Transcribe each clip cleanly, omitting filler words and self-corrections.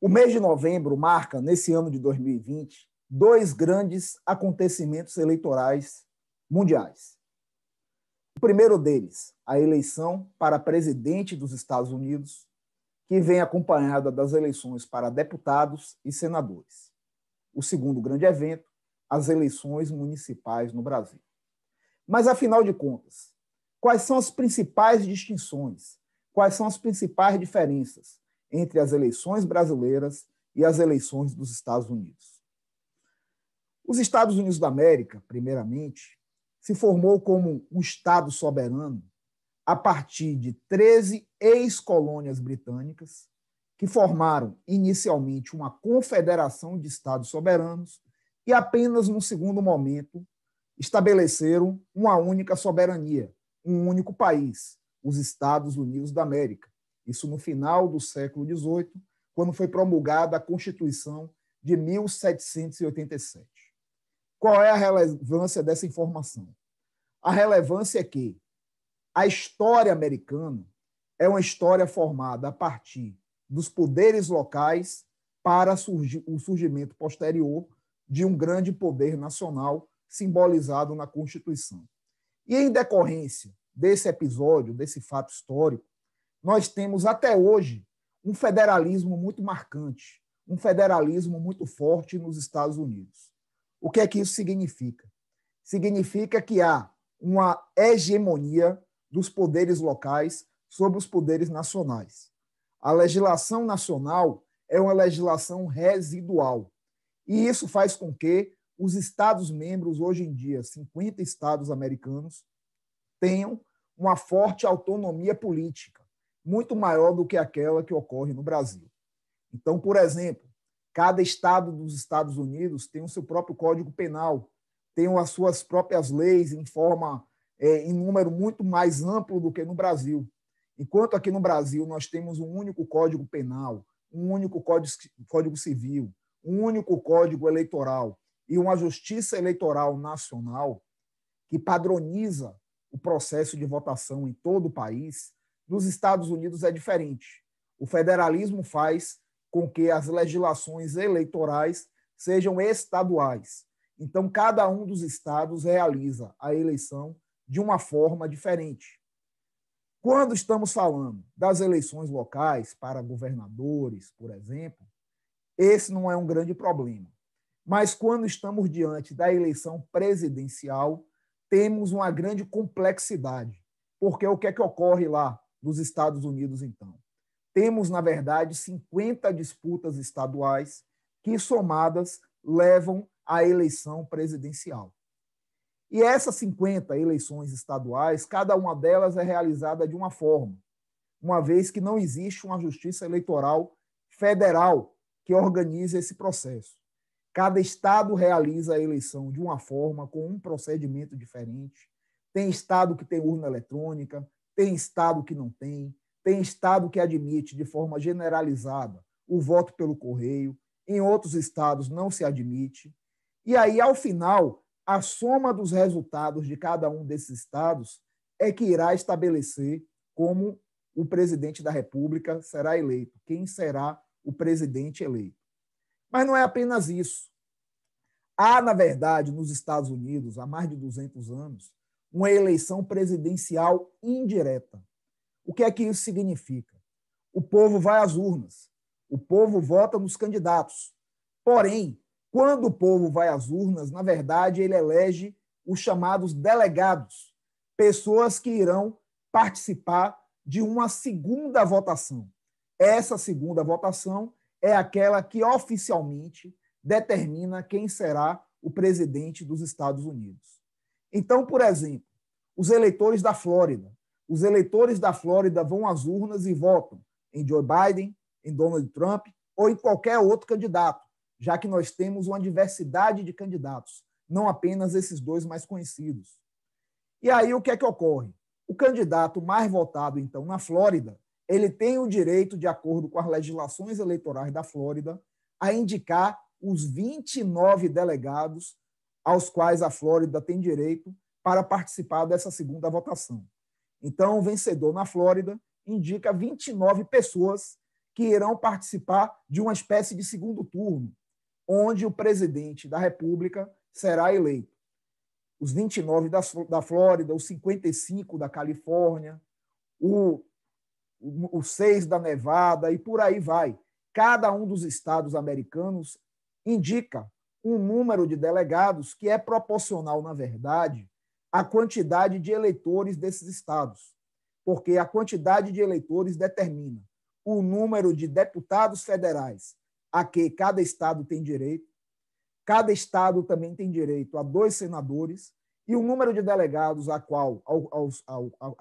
O mês de novembro marca, nesse ano de 2020, dois grandes acontecimentos eleitorais mundiais. O primeiro deles, a eleição para presidente dos Estados Unidos, que vem acompanhada das eleições para deputados e senadores. O segundo grande evento, as eleições municipais no Brasil. Mas, afinal de contas, quais são as principais distinções, quais são as principais diferenças entre as eleições brasileiras e as eleições dos Estados Unidos? Os Estados Unidos da América, primeiramente, se formou como um Estado soberano a partir de 13 ex-colônias britânicas que formaram inicialmente uma confederação de Estados soberanos e apenas num segundo momento estabeleceram uma única soberania, um único país, os Estados Unidos da América. Isso no final do século XVIII, quando foi promulgada a Constituição de 1787. Qual é a relevância dessa informação? A relevância é que a história americana é uma história formada a partir dos poderes locais para o surgimento posterior de um grande poder nacional simbolizado na Constituição. E em decorrência desse episódio, desse fato histórico, nós temos até hoje um federalismo muito marcante, um federalismo muito forte nos Estados Unidos. O que é que isso significa? Significa que há uma hegemonia dos poderes locais sobre os poderes nacionais. A legislação nacional é uma legislação residual. E isso faz com que os Estados-membros, hoje em dia, 50 estados americanos, tenham uma forte autonomia política, muito maior do que aquela que ocorre no Brasil. Então, por exemplo, cada estado dos Estados Unidos tem o seu próprio Código Penal, tem as suas próprias leis em número muito mais amplo do que no Brasil. Enquanto aqui no Brasil nós temos um único Código Penal, um único Código Civil, um único Código Eleitoral e uma Justiça Eleitoral Nacional que padroniza o processo de votação em todo o país, nos Estados Unidos é diferente. O federalismo faz com que as legislações eleitorais sejam estaduais. Então, cada um dos estados realiza a eleição de uma forma diferente. Quando estamos falando das eleições locais para governadores, por exemplo, esse não é um grande problema. Mas quando estamos diante da eleição presidencial, temos uma grande complexidade. Porque o que é que ocorre lá nos Estados Unidos, então? Temos, na verdade, 50 disputas estaduais que, somadas, levam à eleição presidencial. E essas 50 eleições estaduais, cada uma delas é realizada de uma forma, uma vez que não existe uma justiça eleitoral federal que organize esse processo. Cada estado realiza a eleição de uma forma, com um procedimento diferente. Tem estado que tem urna eletrônica, tem estado que não tem estado que admite de forma generalizada o voto pelo correio, em outros estados não se admite. E aí, ao final, a soma dos resultados de cada um desses estados é que irá estabelecer como o presidente da República será eleito, quem será o presidente eleito. Mas não é apenas isso. Há, na verdade, nos Estados Unidos, há mais de 200 anos, uma eleição presidencial indireta. O que é que isso significa? O povo vai às urnas, o povo vota nos candidatos. Porém, quando o povo vai às urnas, na verdade, ele elege os chamados delegados, pessoas que irão participar de uma segunda votação. Essa segunda votação é aquela que oficialmente determina quem será o presidente dos Estados Unidos. Então, por exemplo, os eleitores da Flórida vão às urnas e votam em Joe Biden, em Donald Trump ou em qualquer outro candidato, já que nós temos uma diversidade de candidatos, não apenas esses dois mais conhecidos. E aí o que é que ocorre? O candidato mais votado, então, na Flórida, ele tem o direito, de acordo com as legislações eleitorais da Flórida, a indicar os 29 delegados aos quais a Flórida tem direito para participar dessa segunda votação. Então, o vencedor na Flórida indica 29 pessoas que irão participar de uma espécie de segundo turno, onde o presidente da República será eleito. Os 29 da Flórida, os 55 da Califórnia, os 6 da Nevada e por aí vai. Cada um dos estados americanos indica um número de delegados que é proporcional, na verdade, à quantidade de eleitores desses estados, porque a quantidade de eleitores determina o número de deputados federais a que cada estado tem direito. Cada estado também tem direito a 2 senadores e o número de delegados a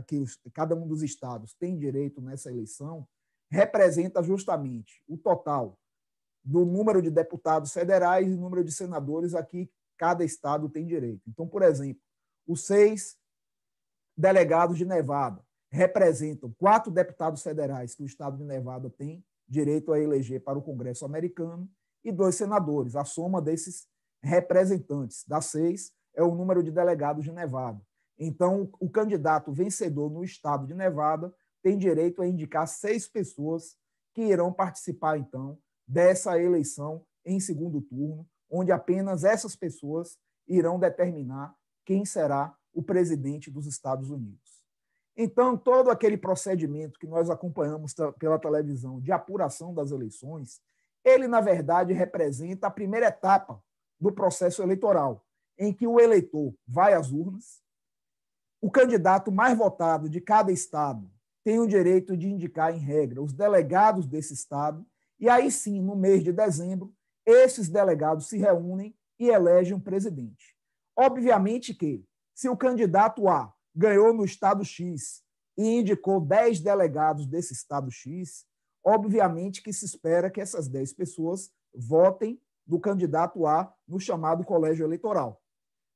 que cada um dos estados tem direito nessa eleição representa justamente o total do número de deputados federais e número de senadores a que cada estado tem direito. Então, por exemplo, os 6 delegados de Nevada representam 4 deputados federais que o estado de Nevada tem direito a eleger para o Congresso americano e 2 senadores. A soma desses representantes das 6 é o número de delegados de Nevada. Então, o candidato vencedor no estado de Nevada tem direito a indicar 6 pessoas que irão participar, então, dessa eleição em segundo turno, onde apenas essas pessoas irão determinar quem será o presidente dos Estados Unidos. Então, todo aquele procedimento que nós acompanhamos pela televisão de apuração das eleições, ele, na verdade, representa a primeira etapa do processo eleitoral, em que o eleitor vai às urnas, o candidato mais votado de cada estado tem o direito de indicar, em regra, os delegados desse estado, e aí sim, no mês de dezembro, esses delegados se reúnem e elegem um presidente. Obviamente que, se o candidato A ganhou no estado X e indicou 10 delegados desse estado X, obviamente que se espera que essas 10 pessoas votem do candidato A no chamado colégio eleitoral.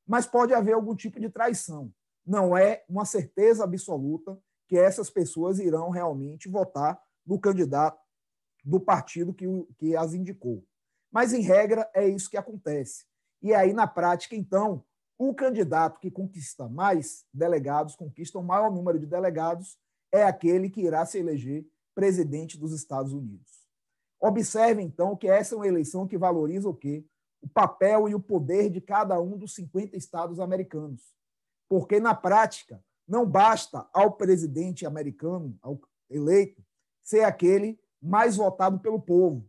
Mas pode haver algum tipo de traição. Não é uma certeza absoluta que essas pessoas irão realmente votar no candidato do partido que as indicou. Mas, em regra, é isso que acontece. E aí, na prática, então, o candidato que conquista mais delegados, conquista o maior número de delegados, é aquele que irá se eleger presidente dos Estados Unidos. Observe, então, que essa é uma eleição que valoriza o quê? O papel e o poder de cada um dos 50 estados americanos. Porque, na prática, não basta ao presidente americano, ao eleito, ser aquele mais votado pelo povo.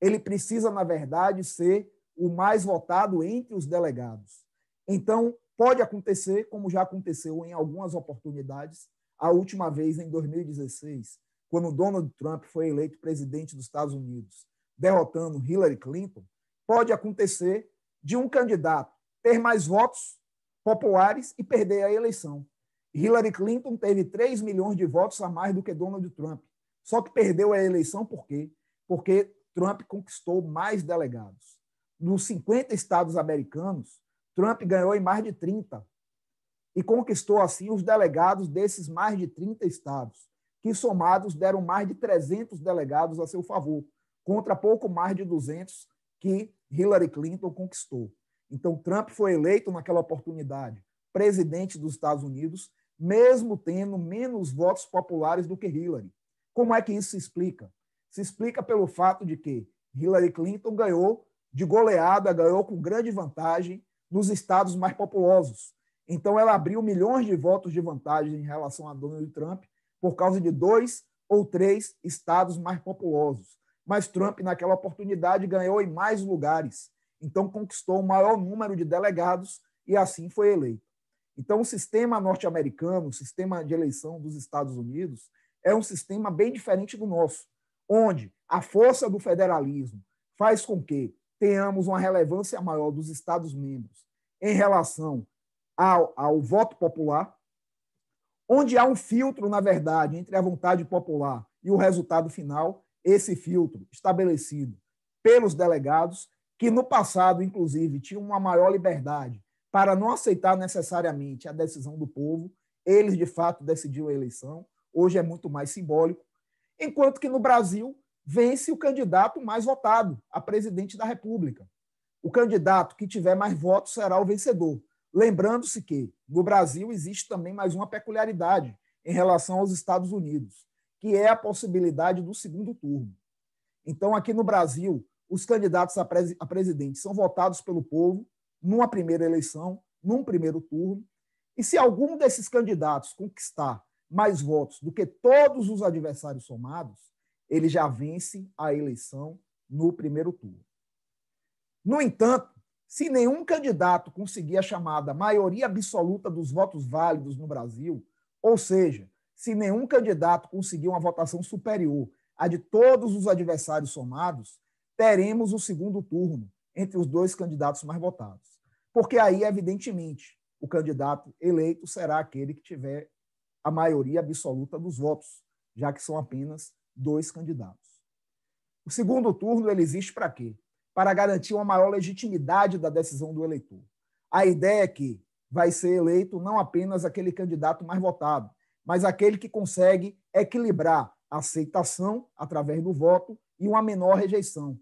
Ele precisa, na verdade, ser o mais votado entre os delegados. Então, pode acontecer, como já aconteceu em algumas oportunidades, a última vez em 2016, quando Donald Trump foi eleito presidente dos Estados Unidos, derrotando Hillary Clinton, pode acontecer de um candidato ter mais votos populares e perder a eleição. Hillary Clinton teve 3 milhões de votos a mais do que Donald Trump. Só que perdeu a eleição por quê? Porque Trump conquistou mais delegados. Nos 50 estados americanos, Trump ganhou em mais de 30 e conquistou, assim, os delegados desses mais de 30 estados, que somados deram mais de 300 delegados a seu favor, contra pouco mais de 200 que Hillary Clinton conquistou. Então, Trump foi eleito naquela oportunidade presidente dos Estados Unidos, mesmo tendo menos votos populares do que Hillary. Como é que isso se explica? Se explica pelo fato de que Hillary Clinton ganhou de goleada, ganhou com grande vantagem nos estados mais populosos. Então, ela abriu milhões de votos de vantagem em relação a Donald Trump por causa de 2 ou 3 estados mais populosos. Mas Trump, naquela oportunidade, ganhou em mais lugares. Então, conquistou o maior número de delegados e assim foi eleito. Então, o sistema norte-americano, o sistema de eleição dos Estados Unidos, é um sistema bem diferente do nosso, onde a força do federalismo faz com que tenhamos uma relevância maior dos Estados-membros em relação ao voto popular, onde há um filtro, na verdade, entre a vontade popular e o resultado final, esse filtro estabelecido pelos delegados, que no passado, inclusive, tinham uma maior liberdade para não aceitar necessariamente a decisão do povo, eles, de fato, decidiram a eleição, hoje é muito mais simbólico, enquanto que no Brasil vence o candidato mais votado a presidente da República. O candidato que tiver mais votos será o vencedor. Lembrando-se que, no Brasil, existe também mais uma peculiaridade em relação aos Estados Unidos, que é a possibilidade do segundo turno. Então, aqui no Brasil, os candidatos a presidente são votados pelo povo numa primeira eleição, num primeiro turno, e se algum desses candidatos conquistar mais votos do que todos os adversários somados, ele já vence a eleição no primeiro turno. No entanto, se nenhum candidato conseguir a chamada maioria absoluta dos votos válidos no Brasil, ou seja, se nenhum candidato conseguir uma votação superior à de todos os adversários somados, teremos o segundo turno entre os dois candidatos mais votados. Porque aí, evidentemente, o candidato eleito será aquele que tiver a maioria absoluta dos votos, já que são apenas dois candidatos. O segundo turno ele existe para quê? Para garantir uma maior legitimidade da decisão do eleitor. A ideia é que vai ser eleito não apenas aquele candidato mais votado, mas aquele que consegue equilibrar a aceitação através do voto e uma menor rejeição.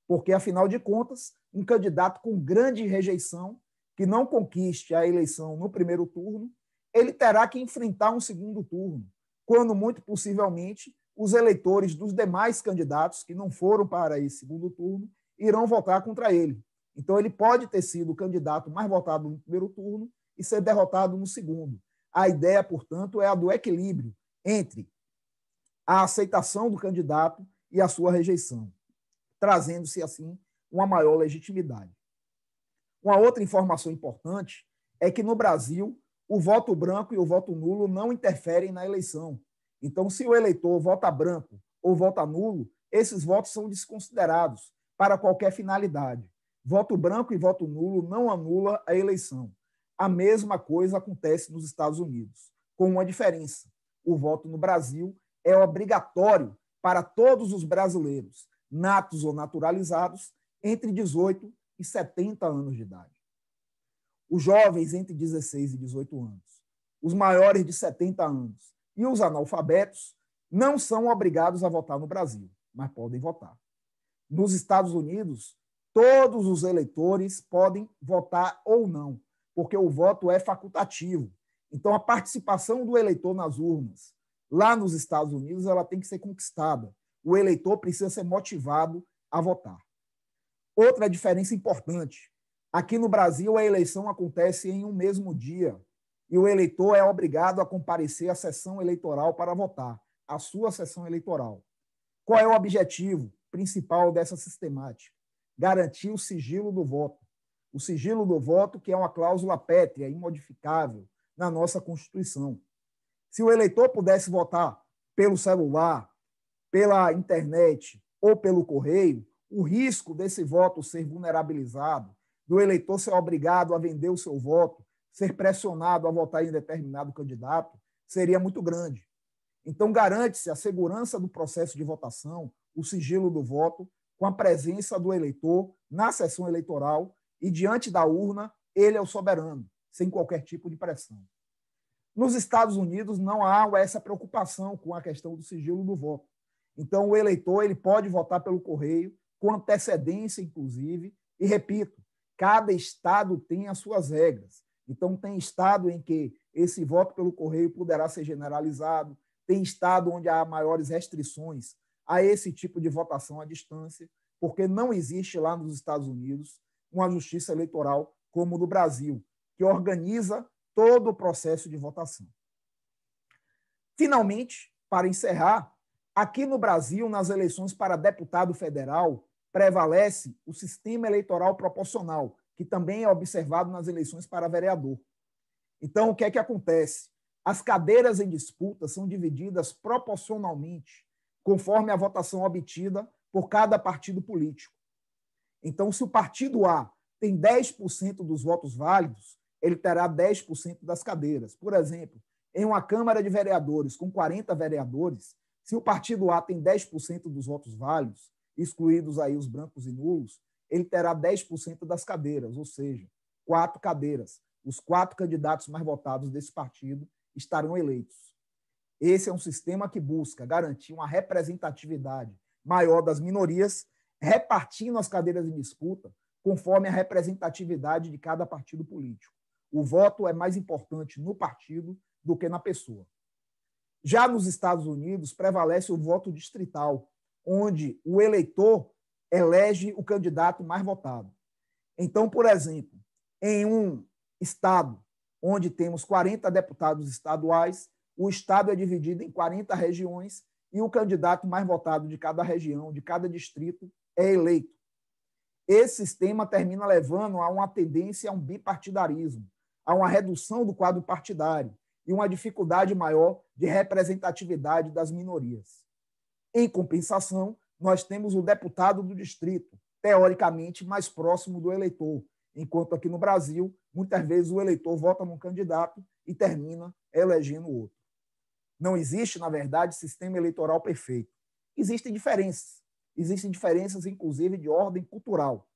Porque, afinal de contas, um candidato com grande rejeição, que não conquiste a eleição no primeiro turno, ele terá que enfrentar um segundo turno, quando, muito possivelmente, os eleitores dos demais candidatos que não foram para esse segundo turno irão votar contra ele. Então, ele pode ter sido o candidato mais votado no primeiro turno e ser derrotado no segundo. A ideia, portanto, é a do equilíbrio entre a aceitação do candidato e a sua rejeição, trazendo-se, assim, uma maior legitimidade. Uma outra informação importante é que, no Brasil, o voto branco e o voto nulo não interferem na eleição. Então, se o eleitor vota branco ou vota nulo, esses votos são desconsiderados para qualquer finalidade. Voto branco e voto nulo não anula a eleição. A mesma coisa acontece nos Estados Unidos, com uma diferença. O voto no Brasil é obrigatório para todos os brasileiros, natos ou naturalizados, entre 18 e 70 anos de idade. Os jovens entre 16 e 18 anos, os maiores de 70 anos e os analfabetos não são obrigados a votar no Brasil, mas podem votar. Nos Estados Unidos, todos os eleitores podem votar ou não, porque o voto é facultativo. Então, a participação do eleitor nas urnas, lá nos Estados Unidos, ela tem que ser conquistada. O eleitor precisa ser motivado a votar. Outra diferença importante. Aqui no Brasil, a eleição acontece em um mesmo dia e o eleitor é obrigado a comparecer à sessão eleitoral para votar, a sua sessão eleitoral. Qual é o objetivo principal dessa sistemática? Garantir o sigilo do voto. O sigilo do voto, que é uma cláusula pétrea, imodificável, na nossa Constituição. Se o eleitor pudesse votar pelo celular, pela internet ou pelo correio, o risco desse voto ser vulnerabilizado, do eleitor ser obrigado a vender o seu voto, ser pressionado a votar em determinado candidato, seria muito grande. Então, garante-se a segurança do processo de votação, o sigilo do voto, com a presença do eleitor na sessão eleitoral e, diante da urna, ele é o soberano, sem qualquer tipo de pressão. Nos Estados Unidos, não há essa preocupação com a questão do sigilo do voto. Então, o eleitor ele pode votar pelo correio, com antecedência, inclusive, e, repito, cada estado tem as suas regras. Então, tem estado em que esse voto pelo correio poderá ser generalizado, tem estado onde há maiores restrições a esse tipo de votação à distância, porque não existe lá nos Estados Unidos uma justiça eleitoral como no Brasil, que organiza todo o processo de votação. Finalmente, para encerrar, aqui no Brasil, nas eleições para deputado federal, prevalece o sistema eleitoral proporcional, que também é observado nas eleições para vereador. Então, o que é que acontece? As cadeiras em disputa são divididas proporcionalmente, conforme a votação obtida por cada partido político. Então, se o partido A tem 10% dos votos válidos, ele terá 10% das cadeiras. Por exemplo, em uma Câmara de Vereadores com 40 vereadores, se o partido A tem 10% dos votos válidos, excluídos aí os brancos e nulos, ele terá 10% das cadeiras, ou seja, 4 cadeiras. Os 4 candidatos mais votados desse partido estarão eleitos. Esse é um sistema que busca garantir uma representatividade maior das minorias, repartindo as cadeiras em disputa conforme a representatividade de cada partido político. O voto é mais importante no partido do que na pessoa. Já nos Estados Unidos, prevalece o voto distrital, onde o eleitor elege o candidato mais votado. Então, por exemplo, em um estado onde temos 40 deputados estaduais, o estado é dividido em 40 regiões e o candidato mais votado de cada região, de cada distrito, é eleito. Esse sistema termina levando a uma tendência a um bipartidarismo, a uma redução do quadro partidário e uma dificuldade maior de representatividade das minorias. Em compensação, nós temos o deputado do distrito, teoricamente mais próximo do eleitor, enquanto aqui no Brasil, muitas vezes o eleitor vota num candidato e termina elegendo outro. Não existe, na verdade, sistema eleitoral perfeito. Existem diferenças, inclusive, de ordem cultural.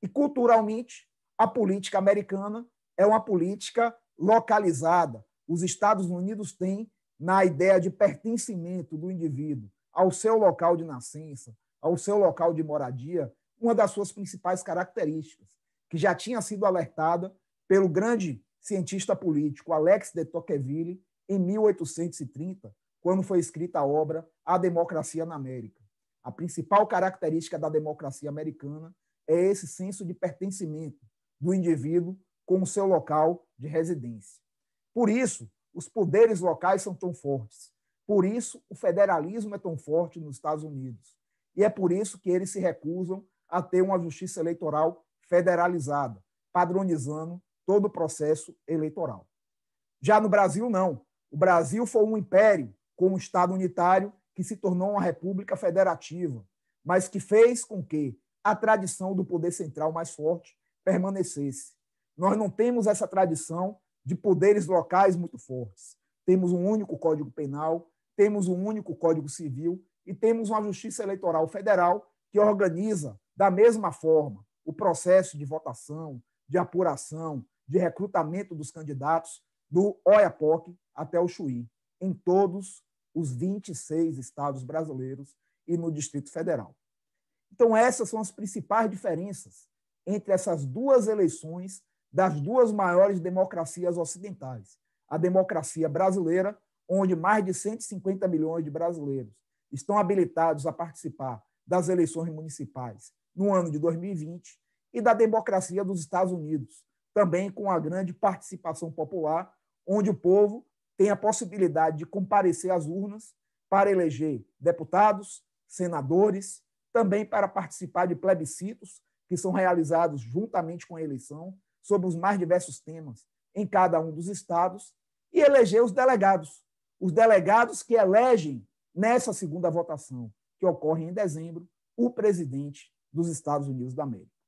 E, culturalmente, a política americana é uma política localizada. Os Estados Unidos têm, na ideia de pertencimento do indivíduo ao seu local de nascença, ao seu local de moradia, uma das suas principais características, que já tinha sido alertada pelo grande cientista político Alex de Tocqueville em 1830, quando foi escrita a obra A Democracia na América. A principal característica da democracia americana é esse senso de pertencimento do indivíduo com o seu local de residência. Por isso, os poderes locais são tão fortes. Por isso, o federalismo é tão forte nos Estados Unidos. E é por isso que eles se recusam a ter uma justiça eleitoral federalizada, padronizando todo o processo eleitoral. Já no Brasil, não. O Brasil foi um império com um Estado unitário que se tornou uma república federativa, mas que fez com que a tradição do poder central mais forte permanecesse. Nós não temos essa tradição de poderes locais muito fortes. Temos um único Código Penal, temos um único Código Civil e temos uma Justiça Eleitoral Federal que organiza, da mesma forma, o processo de votação, de apuração, de recrutamento dos candidatos, do Oiapoque até o Chuí, em todos os 26 estados brasileiros e no Distrito Federal. Então, essas são as principais diferenças entre essas duas eleições das duas maiores democracias ocidentais. A democracia brasileira, onde mais de 150 milhões de brasileiros estão habilitados a participar das eleições municipais no ano de 2020, e da democracia dos Estados Unidos, também com a grande participação popular, onde o povo tem a possibilidade de comparecer às urnas para eleger deputados, senadores, também para participar de plebiscitos que são realizados juntamente com a eleição sobre os mais diversos temas em cada um dos estados e eleger os delegados que elegem nessa segunda votação, que ocorre em dezembro, o presidente dos Estados Unidos da América.